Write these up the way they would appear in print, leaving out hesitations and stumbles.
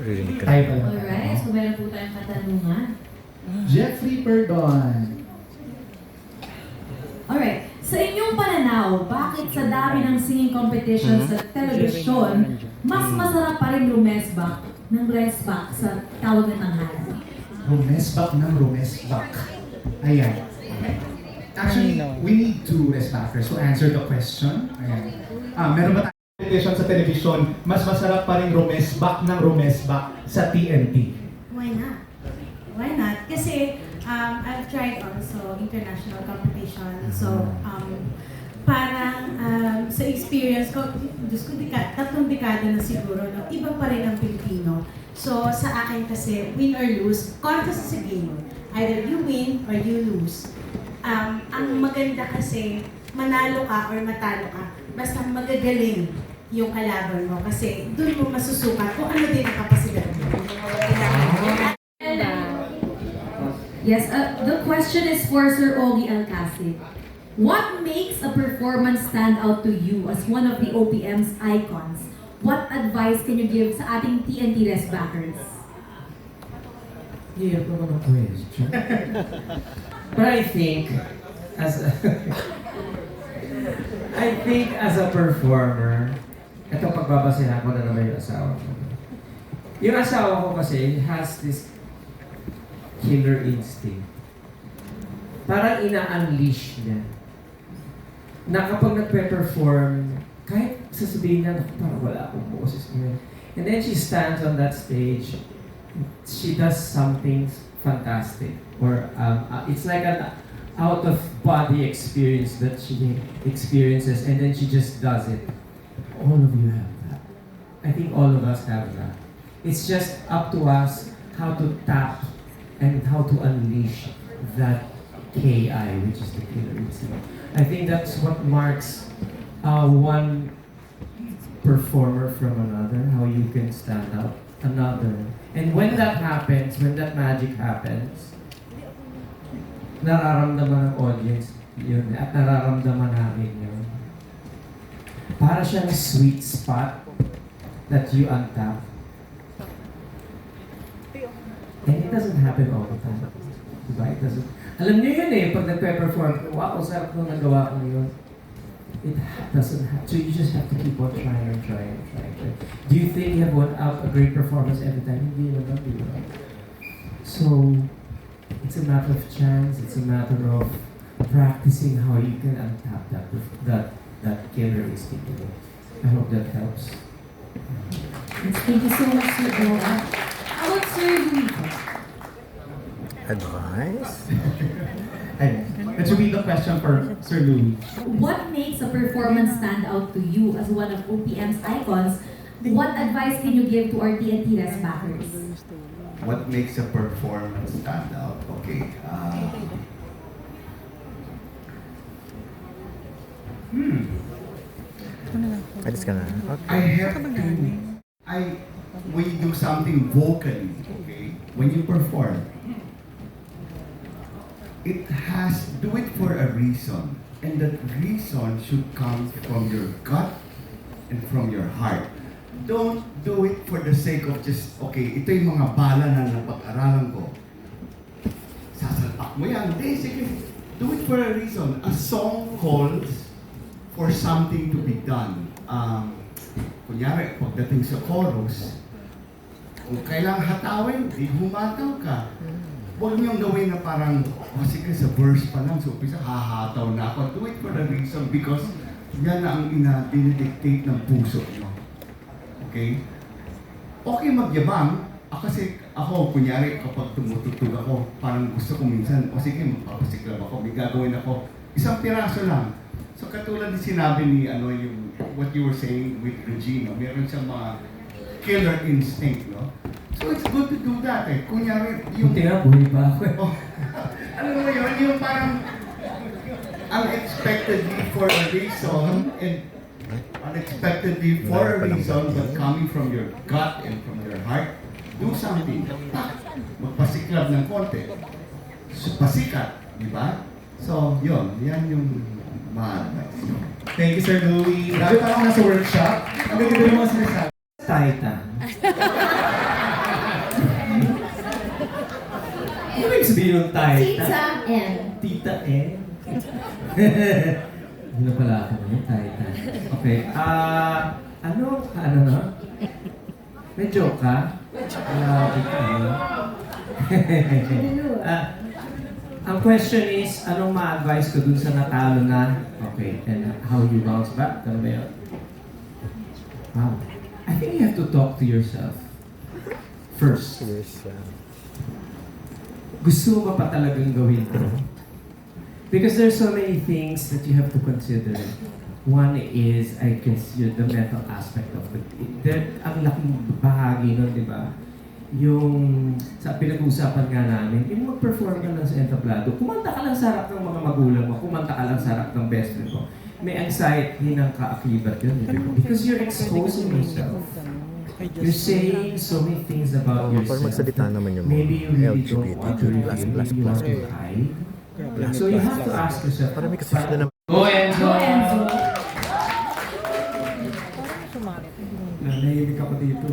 Rinig ka. Tayo pala. Alright, so meron po tayong katanungan. Jeffrey Perdon. Alright, sa inyong pananaw, bakit sa dami ng singing competitions sa telebisyon, mas masarap pa rin rumesbak ng resbak sa tawag na tanghalan? Rumesbak ng rumesbak. Ayan. Actually, we need two resbackers to answer the question. Ayan. Meron ba tayong competition sa telebisyon, mas masarap pa rin rumesbak ng rumesbak sa TNT? Why not? Why not? Kasi I've tried also international competition. So, parang sa experience ko, Diyos ko, tatlong dekada na siguro, no? Iba pa rin ang Pilipino. So, sa akin kasi, win or lose, contest sa game. Either you win or you lose. Ang maganda kasi, manalo ka or matalo ka, basta magagaling yung kalaban mo. Kasi doon mo masusukat kung ano din ang kapasidad mo. Yes, the question is for Sir Ogie Alcacid. What makes a performance stand out to you as one of the OPM's icons? What advice can you give sa ating TNT resbackers? Hirap naman ang question. But I think, as a performer, ito pagbabasihan ko na naman yung asawa ko. Yung asawa ko kasi has this killer instinct. Parang ina-unleash niya. Na kapag nagpe-perform, kahit sasabihin niya, parang wala akong boses ngayon. And then she stands on that stage, she does something fantastic. Or it's like an out-of-body experience that she experiences, and then she just does it. All of you have that. I think all of us have that. It's just up to us how to tap and how to unleash that KI, which is the killer instinct. I think that's what marks one performer from another, how you can stand out another. And when that happens, when that magic happens, nararamdaman ng audience yun at nararamdaman namin yun. Para siyang sweet spot that you untap. And it doesn't happen all the time. Diba? It doesn't. Alam niyo yun eh, pag nagpe-perform, wow, sarap nung nagawa ko yun. It doesn't have to. You just have to keep on trying and trying and trying. Do you think you have a great performance every time? Hindi naman, di ba? So, it's a matter of chance. It's a matter of practicing how you can untap that killer instinct. I hope that helps. Yes, thank you so much, Sir Ogie. How about Sir Louie? Advice? Ayan. Let's read the question for Sir Louie. What makes a performance stand out to you as one of OPM's icons? What advice can you give to our TNT resbackers? What makes a performance stand out? Okay. Alis ka na. I have to. When you do something vocally, okay, when you perform, do it for a reason, and that reason should come from your gut and from your heart. Don't do it for the sake of just, okay, ito yung mga bala na napag-aralan ko. Sasalpak mo yan. Hindi, sige. Do it for a reason. A song calls for something to be done. Kunyari, pagdating sa chorus, kung kailangang hatawin, di humataw ka. Huwag niyong gawin na parang, sige, sa verse pa lang, so umpisa, hahataw na ako. Do it for a reason because yan na ang dinidictate ng puso niyo. Okay? Okay magyabang. Kasi ako, kunyari, kapag tumututug ako, parang gusto ko minsan, sige, magpapasiklab ako, may gagawin ako. Isang piraso lang. So katulad din sinabi ni, yung, what you were saying with Regina, meron siyang mga killer instinct, no? So it's good to do that eh. Kunyari, yung... Buti nga, buhay pa ako. Oh, alam mo yun, yung parang unexpectedly for a reason, and unexpectedly for a reason, but coming from your gut and from your heart, do something. Magpasiklab ng konti. Pasikat, di ba? So, yun. Yan yung ma-advise. Thank you, Sir Louie. Grabe parang nasa workshop. Ang ganda ng mga sinasabi. Titan. sabihin yung Taita? Tita N. Tita N. Hindi na pala ako yung Taita. Okay. Ano na? May joke ka? Ang question is, anong ma-advise ko dun sa natalo na? Okay, and how you bounce back? Ano ba yun? Wow. I think you have to talk to yourself first. Gusto mo ba pa talagang gawin to? Because there's so many things that you have to consider. One is, I guess, the mental aspect of it. Ang laking bahagi nun, di ba? Yung sa pinag-uusapan nga namin, yung mag-perform ka lang sa entablado, kumanta ka lang sa harap ng mga magulang mo, kumanta ka lang sa harap ng best friend mo. May anxiety ng kaakibat yun. Because you're exposing yourself. You're saying so many things about yourself. Magsalita naman yung Maybe you really don't LGBT, want to reveal, maybe you want to hide. So you have to ask yourself, Parang may kasi sila ng Go Enzo! Go, Enzo. Nahihimik ako dito.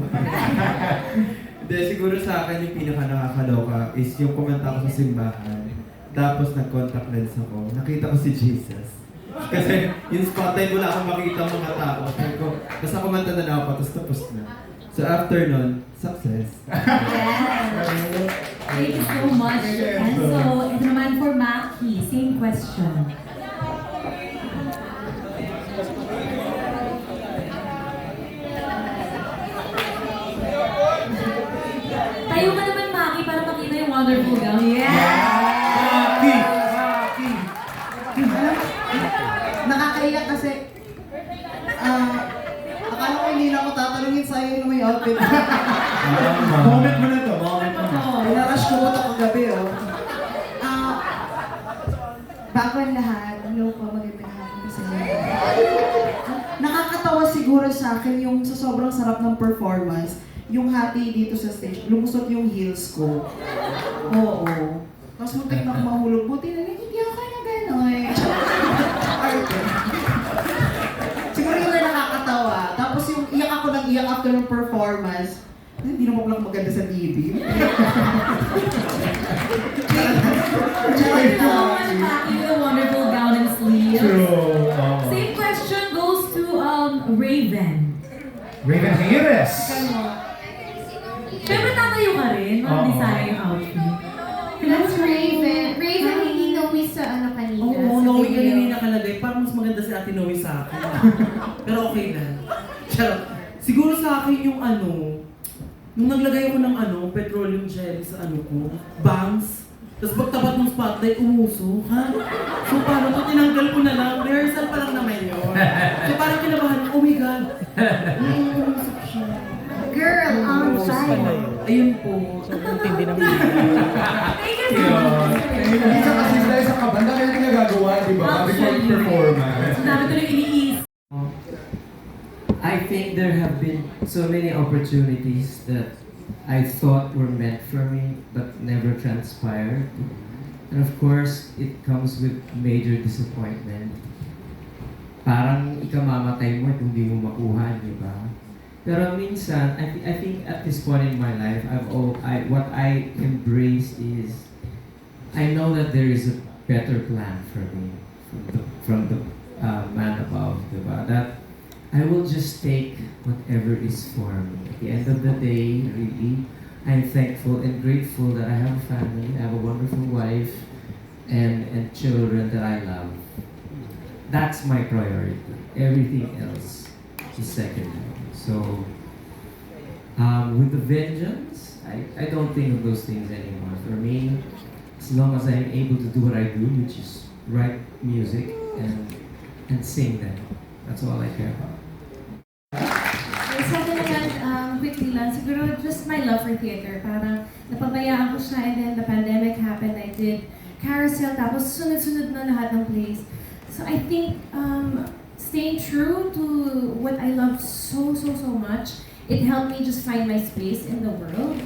Hindi, siguro sa akin yung pinaka nakakaloka is yung kumanta ko sa simbahan. Tapos nag-contact lens ako. Nakita ko si Jesus. Kasi yung spotlight wala akong makita mga tao. Sabi ko, basta kumanta na lang ako, tapos na. So after nun, success. Yes. Thank you so much, Enzo. Ito naman for Maki, same question. Tayo ka naman, Maki, para makita yung wonderful gown. Maki! Nakakaiyak kasi akala ko hindi na ako tatanungin sa'yo yung may outfit. Moment mo na to, moment mo na. Pinarush ko ito kagabi, oh. Bago ang lahat, hello po, magandang hapon sa inyo. Nakakatawa siguro sa akin yung sa sobrang sarap ng performance, yung hati dito sa stage, lumusot yung heels ko. Oo. Tapos muntik na ako mahulog. Buti na lang, hindi ako kaya gano'n. Arte. Siguro yun na nakakatawa. Tapos yung iyak ako ng iyak after ng performance, hindi naman lang maganda sa TV. Thank you so much, Maki, with a wonderful gown and sleeves. True. Same question goes to Raven. Raven Hayres. Siyempre tatayo ka rin, mag-design yung outfit. That's Raven. Raven, hindi Noe sa ano kanina. Oo, sa Noe video. kanina yung nakalagay. Parang mas maganda si Ate Noe sa akin. Pero okay na. Charot. Siguro sa akin yung nung naglagay ako ng petroleum jelly sa ko, bangs, tapos pagtapat ng spotlight, umuso, ha? So paano to, tinanggal ko na lang, rehearsal pa lang naman yun. So parang kinabahan, oh my God, umusok siya. Girl on fire. Ayun po. Tindi naman. Thank you so much. Minsan kasi dahil sa kabanda kaya nagagawa, di ba? Before performance. Ang dami ko na iniisip. I think there have been so many opportunities that I thought were meant for me but never transpired. And of course, it comes with major disappointment. Parang ikamamatay mo kung di mo makuha, di ba? Pero minsan, I think at this point in my life, what I embrace is, I know that there is a better plan for me from the man above, di ba? That I will just take whatever is for me. At the end of the day, really, I'm thankful and grateful that I have a family, I have a wonderful wife, and children that I love. That's my priority. Everything else is secondary. So, with the vengeance, I don't think of those things anymore. For me, as long as I'm able to do what I do, which is write music and sing them, that's all I care about. Sa akin naman, quickly lang, siguro just my love for theater. Parang napabayaan ko siya and then the pandemic happened, I did Carousel, tapos sunod-sunod na lahat ng plays. So I think staying true to what I love so much, it helped me just find my space in the world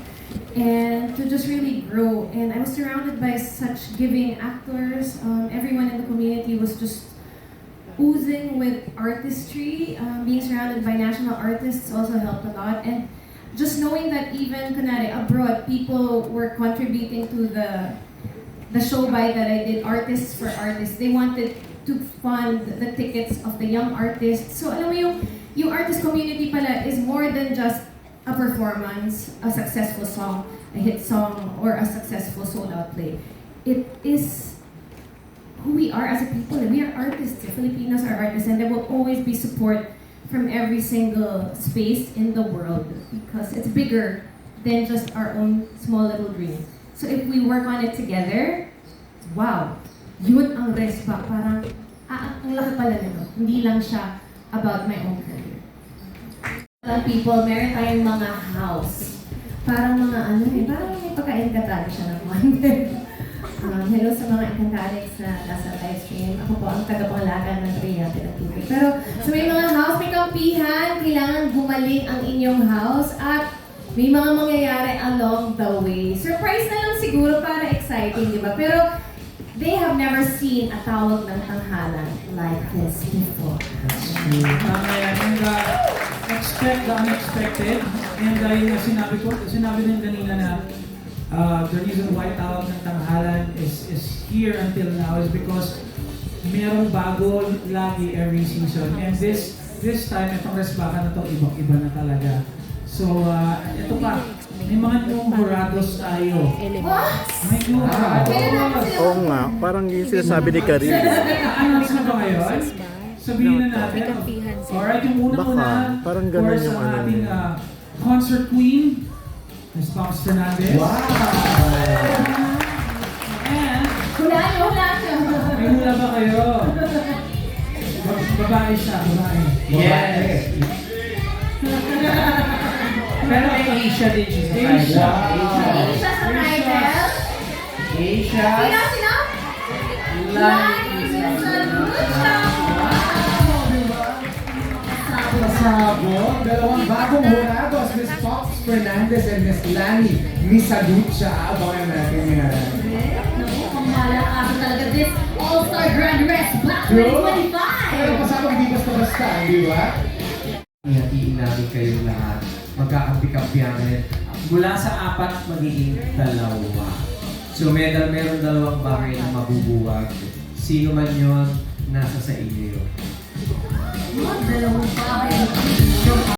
and to just really grow. And I was surrounded by such giving actors. Everyone in the community was just oozing with artistry. Being surrounded by national artists also helped a lot. And just knowing that even kunwari abroad, people were contributing to the the show by that I did, Artists for Artists, they wanted to fund the tickets of the young artists. So alam mo yung artist community pala is more than just a performance, a successful song, a hit song, or a successful sold-out play. It is who we are as a people. We are artists. Filipinos are artists, and there will always be support from every single space in the world because it's bigger than just our own small little dreams. So if we work on it together, wow, yun ang respa. Parang, ang laki pala nito. Hindi lang siya about my own career. People, meron tayong mga house. Parang mga parang may pagka-encantado siya ng konti. Hello sa mga Encantadix na nasa live stream. Ako po ang taga-panglagan ng Rhea Pinatubig. Pero sa may mga house, may kampihan, kailangan gumaling ang inyong house at may mga mangyayari along the way. Surprise na lang siguro para exciting, di ba? Pero they have never seen a tawag ng tanghalan like this before. Tama yan. And expect the unexpected. And yung sinabi din kanina na the reason why tawag ng tanghalan is here until now is because merong bago lagi every season. And this time, itong resbaka na to, ibang-iba na talaga. So, ito pa, may mga numerados tayo. May numerados. Oo nga, parang yung sinasabi ni Karil. Announce na ba ngayon? Sabihin na natin. Alright, yung una-una, parang ganun yung ang ating concert queen, Ms. Pops Fernandez. Wow! And, Hula nyo! may hula ba kayo? Babae siya, babae. Yes! Pero may Asia din siya sa Asia. Hindi siya sa title. Asia. Sino? Pasabog, dalawang bagong jurados, Miss Pops Fernandez and Miss Lani Misalucha. Abangan natin yan. Naku, pangmalakasan talaga this All-Star Grand Rest Black Pero 2025! pasabog hindi basta-basta, di ba? Hatiin namin kayong lahat. Magkakampi-kampiyanan. Mula sa 4 magiging 2. So meron dalawang bagay na mabubuwag. Sino man yon, nasa sa inyo yun. Dalawang bagay.